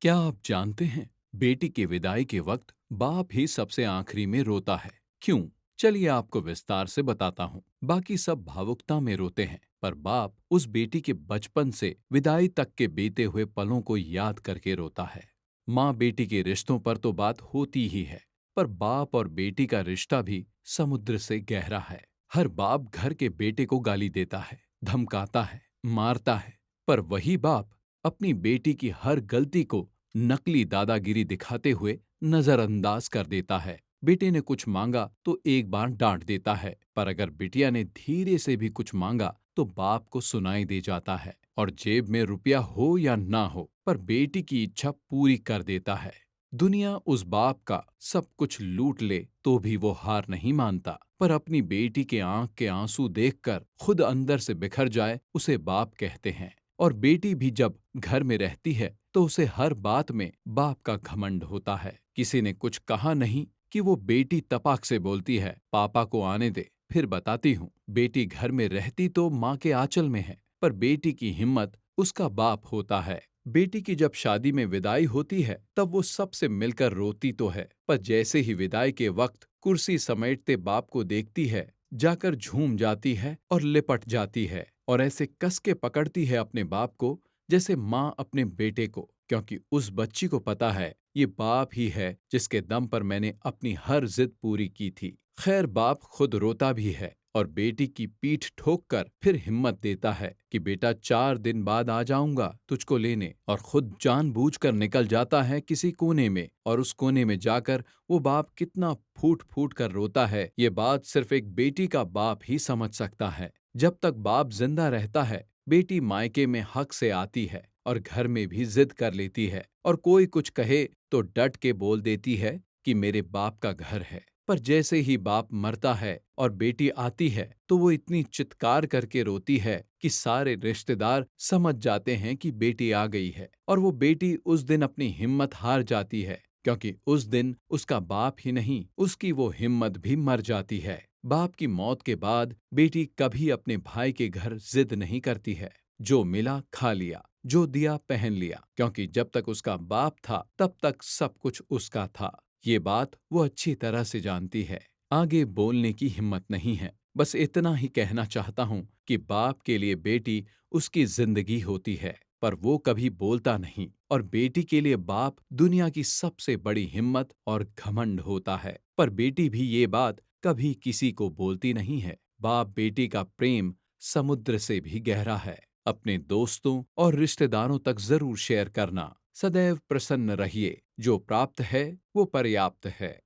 क्या आप जानते हैं, बेटी की विदाई के वक्त बाप ही सबसे आखिरी में रोता है। क्यों? चलिए आपको विस्तार से बताता हूँ। बाकी सब भावुकता में रोते हैं, पर बाप उस बेटी के बचपन से विदाई तक के बीते हुए पलों को याद करके रोता है। माँ बेटी के रिश्तों पर तो बात होती ही है, पर बाप और बेटी का रिश्ता भी समुद्र से गहरा है। हर बाप घर के बेटे को गाली देता है, धमकाता है, मारता है, पर वही बाप अपनी बेटी की हर गलती को नकली दादागिरी दिखाते हुए नजरअंदाज कर देता है। बेटे ने कुछ मांगा तो एक बार डांट देता है, पर अगर बिटिया ने धीरे से भी कुछ मांगा तो बाप को सुनाई दे जाता है। और जेब में रुपया हो या ना हो, पर बेटी की इच्छा पूरी कर देता है। दुनिया उस बाप का सब कुछ लूट ले तो भी वो हार नहीं मानता, पर अपनी बेटी के आंख के आंसू देखकर खुद अंदर से बिखर जाए उसे बाप कहते हैं। और बेटी भी जब घर में रहती है तो उसे हर बात में बाप का घमंड होता है। किसी ने कुछ कहा नहीं कि वो बेटी तपाक से बोलती है, पापा को आने दे, फिर बताती हूँ। बेटी घर में रहती तो माँ के आंचल में है, पर बेटी की हिम्मत उसका बाप होता है। बेटी की जब शादी में विदाई होती है तब वो सबसे मिलकर रोती तो है, पर जैसे ही विदाई के वक्त कुर्सी समेटते बाप को देखती है, जाकर झूम जाती है और लिपट जाती है और ऐसे कस के पकड़ती है अपने बाप को जैसे माँ अपने बेटे को, क्योंकि उस बच्ची को पता है ये बाप ही है जिसके दम पर मैंने अपनी हर जिद पूरी की थी। खैर, बाप खुद रोता भी है और बेटी की पीठ ठोक कर फिर हिम्मत देता है कि बेटा 4 दिन बाद आ जाऊंगा तुझको लेने, और खुद जानबूझकर निकल जाता है किसी कोने में, और उस कोने में जाकर वो बाप कितना फूट फूट कर रोता है ये बात सिर्फ एक बेटी का बाप ही समझ सकता है। जब तक बाप जिंदा रहता है बेटी मायके में हक से आती है और घर में भी जिद कर लेती है, और कोई कुछ कहे तो डट के बोल देती है कि मेरे बाप का घर है। पर जैसे ही बाप मरता है और बेटी आती है तो वो इतनी चित्कार करके रोती है कि सारे रिश्तेदार समझ जाते हैं कि बेटी आ गई है। और वो बेटी उस दिन अपनी हिम्मत हार जाती है, क्योंकि उस दिन उसका बाप ही नहीं उसकी वो हिम्मत भी मर जाती है। बाप की मौत के बाद बेटी कभी अपने भाई के घर जिद नहीं करती है। जो मिला खा लिया, जो दिया पहन लिया, क्योंकि जब तक उसका बाप था तब तक सब कुछ उसका था। ये बात वो अच्छी तरह से जानती है। आगे बोलने की हिम्मत नहीं है, बस इतना ही कहना चाहता हूँ कि बाप के लिए बेटी उसकी जिंदगी होती है, पर वो कभी बोलता नहीं, और बेटी के लिए बाप दुनिया की सबसे बड़ी हिम्मत और घमंड होता है। पर बेटी भी ये बात कभी किसी को बोलती नहीं है। बाप बेटी का प्रेम समुद्र से भी गहरा है। अपने दोस्तों और रिश्तेदारों तक जरूर शेयर करना। सदैव प्रसन्न रहिए, जो प्राप्त है वो पर्याप्त है।